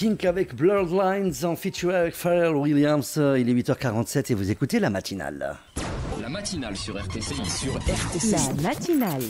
Pink avec Blurred Lines en feature avec Pharrell Williams. Il est 8h47 et vous écoutez la matinale. La matinale sur RTCI, sur RTCI. La matinale.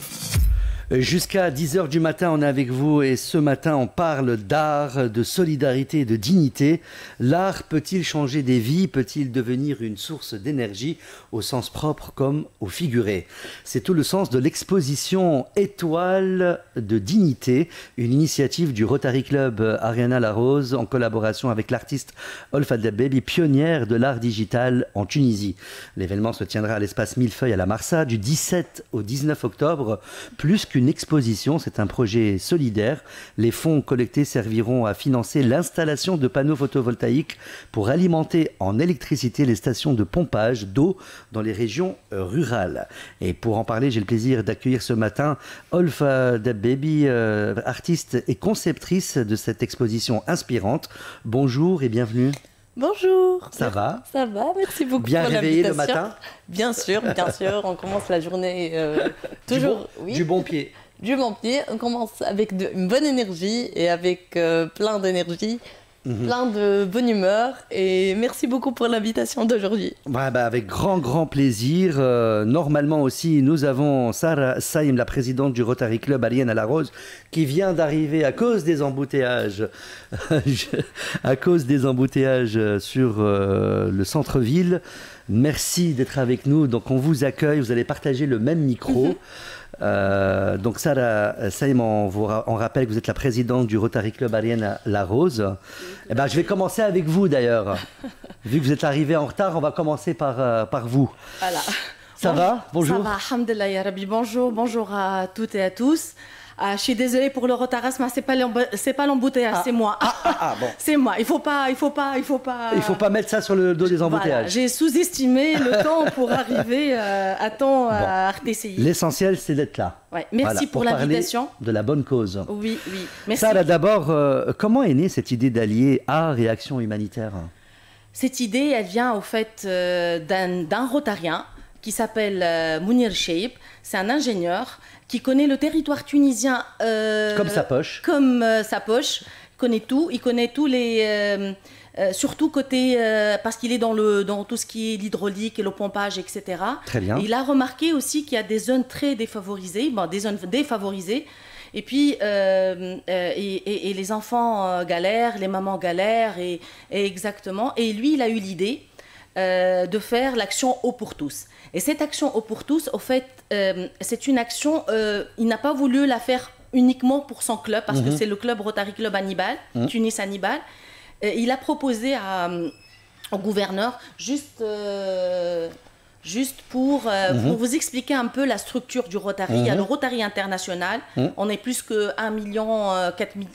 Jusqu'à 10h du matin, on est avec vous et ce matin, on parle d'art, de solidarité et de dignité. L'art peut-il changer des vies? Peut-il devenir une source d'énergie au sens propre comme au figuré? C'est tout le sens de l'exposition Étoile de dignité, une initiative du Rotary Club Ariana Larose en collaboration avec l'artiste Olfa Dabbaby, pionnière de l'art digital en Tunisie. L'événement se tiendra à l'espace Millefeuille à la Marsa du 17 au 19 octobre. Plus qu'une exposition, c'est un projet solidaire. Les fonds collectés serviront à financer l'installation de panneaux photovoltaïques pour alimenter en électricité les stations de pompage d'eau dans les régions rurales. Et pour en parler, j'ai le plaisir d'accueillir ce matin Olfa Dabbaby, artiste et conceptrice de cette exposition inspirante. Bonjour et bienvenue. Bonjour. Ça va? Ça va, merci beaucoup Bien pour réveillé le l'invitation. matin? Bien sûr, on commence la journée toujours Du bon pied. Du bon pied, on commence avec une bonne énergie et avec plein d'énergie, plein de bonne humeur et merci beaucoup pour l'invitation d'aujourd'hui. Ouais, avec grand plaisir. Normalement aussi, nous avons Sarah Saïm, la présidente du Rotary Club Ariana Larose, qui vient d'arriver à cause des embouteillages, sur le centre-ville. Merci d'être avec nous. Donc on vous accueille, vous allez partager le même micro. Donc Sarah Saïm, on rappelle que vous êtes la présidente du Rotary Club Ariana Larose. Eh ben, je vais commencer avec vous d'ailleurs. Vu que vous êtes arrivé en retard, on va commencer par vous. Voilà. Ça va? Bonjour. Ça va, alhamdoulilah ya Rabbi. Bonjour à toutes et à tous. Je suis désolée pour le retardisme, c'est pas l'embouteillage, c'est moi. Bon. C'est moi. Il faut pas. Il faut pas mettre ça sur le dos des embouteillages. Voilà, j'ai sous-estimé le temps pour arriver à temps à RTCI. L'essentiel, c'est d'être là. Ouais, merci pour l'invitation. De la bonne cause. Oui. Merci. Ça, d'abord, comment est née cette idée d'allier art et action humanitaire? Cette idée, elle vient au fait d'un rotarien qui s'appelle Mounir Cheib. C'est un ingénieur qui connaît le territoire tunisien comme sa poche. Il connaît tout. Il connaît tous les... surtout côté... parce qu'il est dans tout ce qui est l'hydraulique et le pompage, etc. Très bien. Il a remarqué aussi qu'il y a des zones très défavorisées, des zones défavorisées. Et puis, et les enfants galèrent, les mamans galèrent, et exactement. Et lui, il a eu l'idée de faire l'action Eau pour tous. Et cette action Eau pour tous, au fait, c'est une action, il n'a pas voulu la faire uniquement pour son club, parce que c'est le club Rotary Club Hannibal, Tunis Hannibal. Il a proposé au gouverneur, juste pour vous expliquer un peu la structure du Rotary. Il y a le Rotary international. On est plus que 1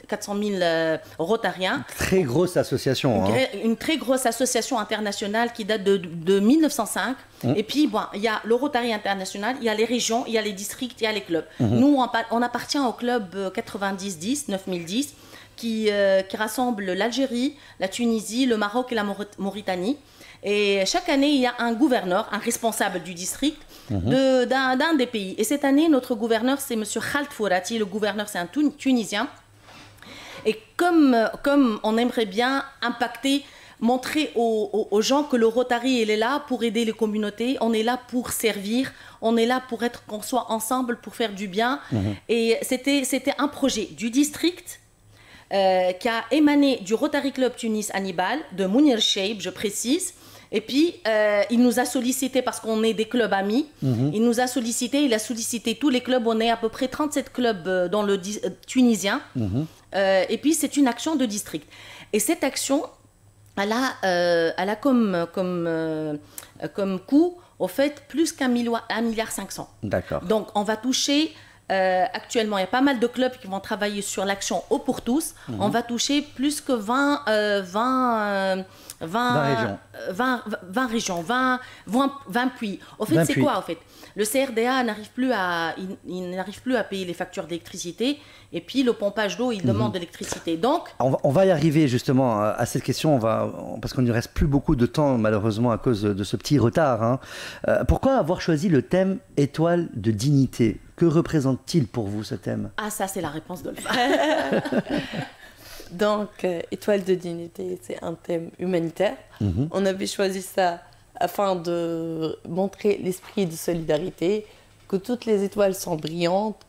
400 000 Rotariens. Très grosse association. Une très grosse association internationale qui date de 1905. Et puis, il y a le Rotary international, il y a les régions, il y a les districts, il y a les clubs. Nous, on appartient au club 90-10, 9010, qui rassemble l'Algérie, la Tunisie, le Maroc et la Mauritanie. Et chaque année, il y a un gouverneur, un responsable du district d'un des pays. Et cette année, notre gouverneur, c'est M. Khald Fourati. Le gouverneur, c'est un Tunisien. Et comme on aimerait bien impacter, montrer aux gens que le Rotary, il est là pour aider les communautés, on est là pour servir, on est là pour qu'on soit ensemble, pour faire du bien. Et c'était un projet du district qui a émané du Rotary Club Tunis Hannibal, de Mounir Cheib, je précise. Et puis, il nous a sollicité, parce qu'on est des clubs amis, il a sollicité tous les clubs, on est à peu près 37 clubs dans le tunisien, et puis c'est une action de district. Et cette action, elle a comme coût, au fait, plus qu'1,5 milliard. D'accord. Donc, on va toucher... actuellement, il y a pas mal de clubs qui vont travailler sur l'action Eau pour tous. On va toucher plus que 20 régions, 20 puits. Au fait, c'est quoi, au fait? Le CRDA n'arrive plus à payer les factures d'électricité, et puis le pompage d'eau, il demande de l'électricité. Donc, on va y arriver justement à cette question, parce qu'on ne reste plus beaucoup de temps, malheureusement, à cause de ce petit retard. Pourquoi avoir choisi le thème Étoile de dignité? Que représente-t-il pour vous, ce thème? Ah, ça, c'est la réponse d'Olfa. Donc, Étoile de dignité, c'est un thème humanitaire. On avait choisi ça afin de montrer l'esprit de solidarité, que toutes les étoiles sont brillantes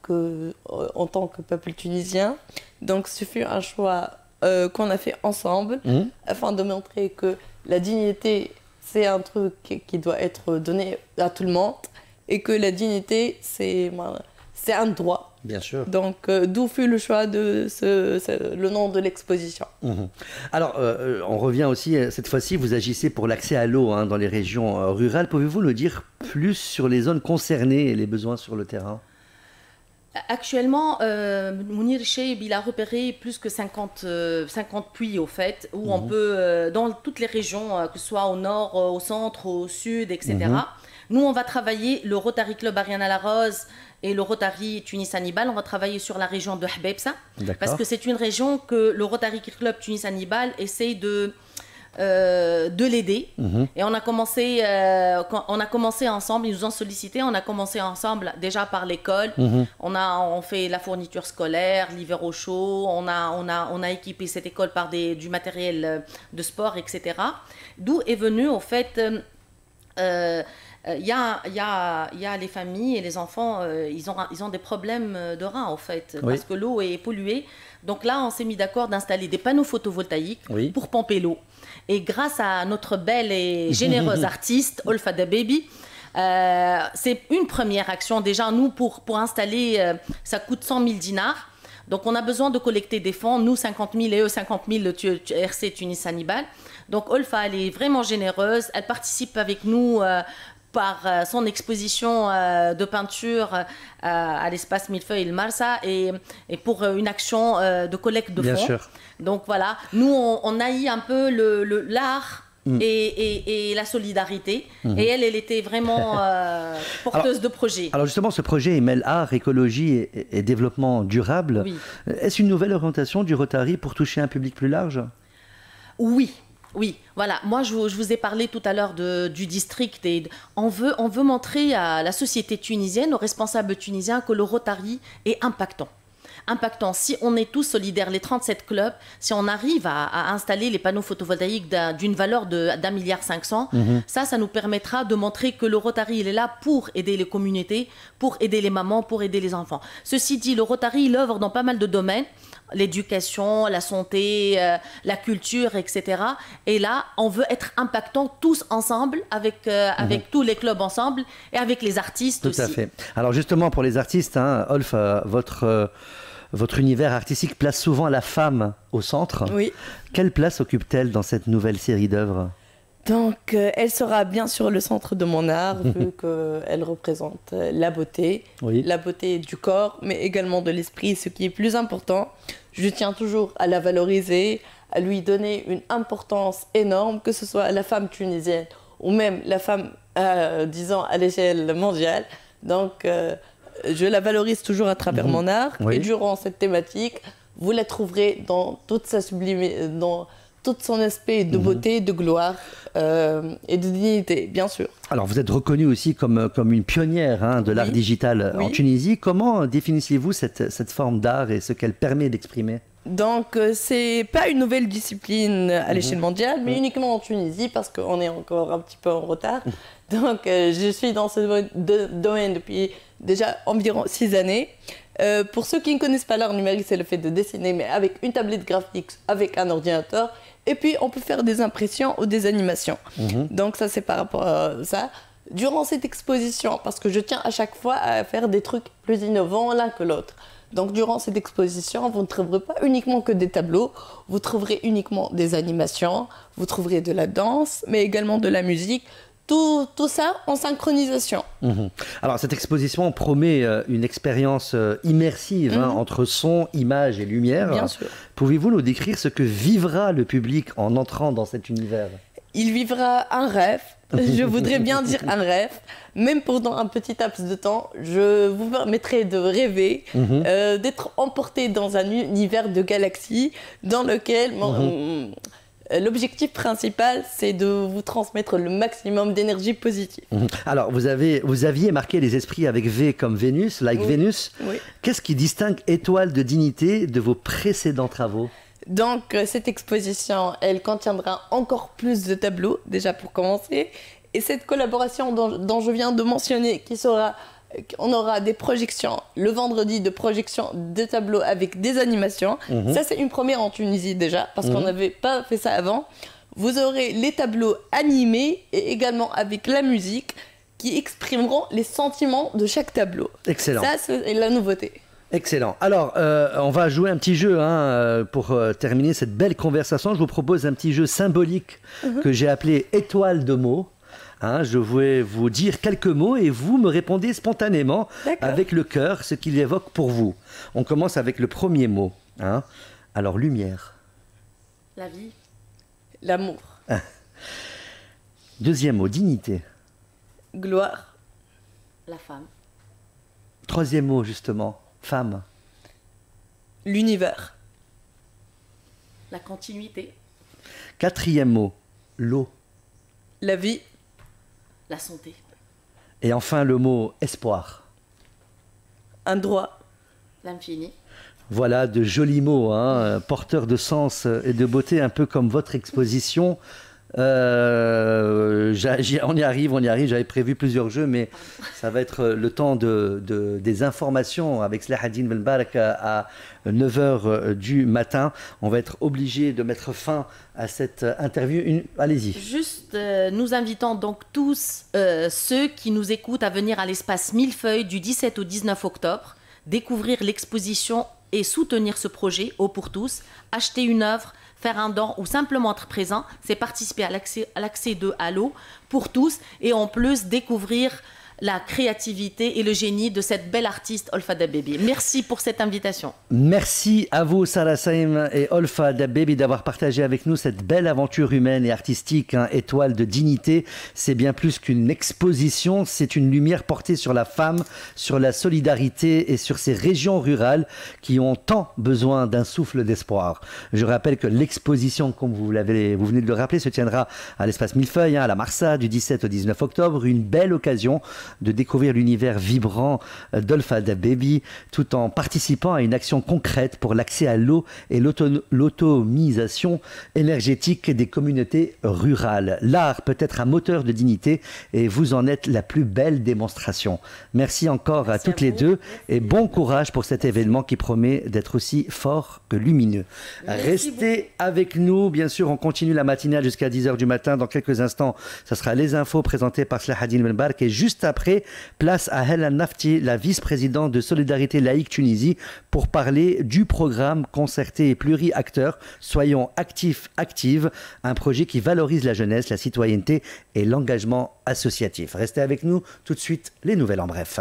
en tant que peuple tunisien. Donc, ce fut un choix qu'on a fait ensemble afin de montrer que la dignité, c'est un truc qui doit être donné à tout le monde et que la dignité, c'est un droit. Bien sûr. Donc, d'où fut le choix de le nom de l'exposition. Alors, on revient aussi, cette fois-ci, vous agissez pour l'accès à l'eau dans les régions rurales. Pouvez-vous nous dire plus sur les zones concernées et les besoins sur le terrain? Actuellement, Mounir Cheib, il a repéré plus que 50 puits, au fait, où on peut, dans toutes les régions, que ce soit au nord, au centre, au sud, etc. Nous, on va travailler, le Rotary Club Ariana La Rose et le Rotary Tunis Hannibal, on va travailler sur la région de Hbebsa, parce que c'est une région que le Rotary Club Tunis Hannibal essaye de l'aider. Et on a commencé ensemble, ils nous ont sollicité, on a commencé ensemble déjà par l'école. On fait la fourniture scolaire, l'hiver au chaud, on a équipé cette école par du matériel de sport, etc. D'où est venu, au fait, il y a les familles et les enfants, ils ont des problèmes de reins, en fait, parce que l'eau est polluée. Donc là, on s'est mis d'accord d'installer des panneaux photovoltaïques pour pomper l'eau. Et grâce à notre belle et généreuse artiste, Olfada Baby, c'est une première action. Déjà, nous, pour installer, ça coûte 100 000 dinars. Donc, on a besoin de collecter des fonds. Nous, 50 000 et eux, 50 000, le RC Tunis Hannibal. Donc, Olfa, elle est vraiment généreuse. Elle participe avec nous par son exposition de peinture à l'espace Millefeuille et le Marsa et pour une action de collecte de fonds. Bien sûr. Donc voilà, nous on haït un peu l'art et la solidarité. Et elle était vraiment porteuse de projet. Alors justement, ce projet il mêle art, écologie et développement durable. Oui. Est-ce une nouvelle orientation du Rotary pour toucher un public plus large? Oui, voilà. Moi, je vous ai parlé tout à l'heure du district. On veut montrer à la société tunisienne, aux responsables tunisiens, que le Rotary est impactant. Si on est tous solidaires, les 37 clubs, si on arrive à installer les panneaux photovoltaïques d'une valeur d'1,5 milliard, ça nous permettra de montrer que le Rotary, il est là pour aider les communautés, pour aider les mamans, pour aider les enfants. Ceci dit, le Rotary, il œuvre dans pas mal de domaines. L'éducation, la santé, la culture, etc. Et là, on veut être impactants tous ensemble, avec tous les clubs ensemble et avec les artistes aussi. Tout à fait. Alors justement, pour les artistes, Olf, votre univers artistique place souvent la femme au centre. Oui. Quelle place occupe-t-elle dans cette nouvelle série d'œuvres? Donc, elle sera bien sûr le centre de mon art, vu qu'elle représente la beauté du corps, mais également de l'esprit, ce qui est plus important. Je tiens toujours à la valoriser, à lui donner une importance énorme, que ce soit la femme tunisienne ou même la femme, disons, à l'échelle mondiale. Donc, je la valorise toujours à travers mon art. Et durant cette thématique, vous la trouverez dans toute sa sublimité, dans tout son aspect de beauté, de gloire et de dignité, bien sûr. Alors, vous êtes reconnue aussi comme une pionnière de l'art digital en Tunisie. Comment définissez-vous cette forme d'art et ce qu'elle permet d'exprimer? Donc, c'est pas une nouvelle discipline à l'échelle mondiale, mais uniquement en Tunisie, parce qu'on est encore un petit peu en retard. Donc, je suis dans ce domaine depuis déjà environ 6 années. Pour ceux qui ne connaissent pas l'art numérique, c'est le fait de dessiner, mais avec une tablette graphique, avec un ordinateur. Et puis, on peut faire des impressions ou des animations. Donc, ça, c'est par rapport à ça. Durant cette exposition, parce que je tiens à chaque fois à faire des trucs plus innovants l'un que l'autre. Donc, durant cette exposition, vous ne trouverez pas uniquement que des tableaux, vous trouverez uniquement des animations, vous trouverez de la danse, mais également de la musique. Tout ça en synchronisation. Alors, cette exposition promet une expérience immersive entre son, image et lumière. Bien sûr. Pouvez-vous nous décrire ce que vivra le public en entrant dans cet univers? Il vivra un rêve. Je voudrais bien dire un rêve. Même pendant un petit laps de temps, je vous permettrai de rêver, d'être emporté dans un univers de galaxies dans lequel... L'objectif principal, c'est de vous transmettre le maximum d'énergie positive. Alors, vous aviez marqué les esprits avec V comme Vénus, Vénus. Qu'est-ce qui distingue Étoile de dignité de vos précédents travaux? Donc, cette exposition, elle contiendra encore plus de tableaux, déjà pour commencer. Et cette collaboration dont je viens de mentionner, on aura des projections, le vendredi de projection de tableaux avec des animations. Ça, c'est une première en Tunisie déjà, parce qu'on n'avait pas fait ça avant. Vous aurez les tableaux animés et également avec la musique qui exprimeront les sentiments de chaque tableau. Excellent. Ça, c'est la nouveauté. Excellent. Alors, on va jouer un petit jeu pour terminer cette belle conversation. Je vous propose un petit jeu symbolique que j'ai appelé étoile de mots. Je vais vous dire quelques mots et vous me répondez spontanément avec le cœur ce qu'il évoque pour vous. On commence avec le premier mot. Alors, lumière. La vie. L'amour. Deuxième mot, dignité. Gloire. La femme. Troisième mot, justement, femme. L'univers. La continuité. Quatrième mot, l'eau. La vie. La santé. Et enfin le mot espoir. Un droit. L'infini. Voilà de jolis mots, porteurs de sens et de beauté, un peu comme votre exposition. On y arrive. J'avais prévu plusieurs jeux, mais ça va être le temps des informations avec Selahattin Ben Barak à 9h du matin. On va être obligé de mettre fin à cette interview. Allez-y. Juste, nous invitons donc tous ceux qui nous écoutent à venir à l'espace Millefeuille du 17 au 19 octobre, découvrir l'exposition et soutenir ce projet Eau pour tous, acheter une œuvre, faire un don ou simplement être présent, c'est participer à l'accès à l'eau pour tous et en plus découvrir la créativité et le génie de cette belle artiste Olfa Dabébi. Merci pour cette invitation. Merci à vous Sarah Saïm et Olfa Dabébi d'avoir partagé avec nous cette belle aventure humaine et artistique, étoile de dignité. C'est bien plus qu'une exposition, c'est une lumière portée sur la femme, sur la solidarité et sur ces régions rurales qui ont tant besoin d'un souffle d'espoir. Je rappelle que l'exposition, comme vous venez de le rappeler, se tiendra à l'espace Millefeuille, à la Marsa, du 17 au 19 octobre. Une belle occasion de découvrir l'univers vibrant d'Olfa Dabébi tout en participant à une action concrète pour l'accès à l'eau et l'autonomisation énergétique des communautés rurales. L'art peut être un moteur de dignité et vous en êtes la plus belle démonstration. Merci encore à toutes les deux et bon courage pour cet événement qui promet d'être aussi fort que lumineux. Restez avec nous, bien sûr, on continue la matinale jusqu'à 10h du matin. Dans quelques instants, ça sera les infos présentées par Selahattin Ben Barak et juste après, place à Helen Nafti, la vice-présidente de Solidarité Laïque Tunisie, pour parler du programme concerté et pluri-acteur Soyons actifs, actives, un projet qui valorise la jeunesse, la citoyenneté et l'engagement associatif. Restez avec nous, tout de suite, les nouvelles en bref.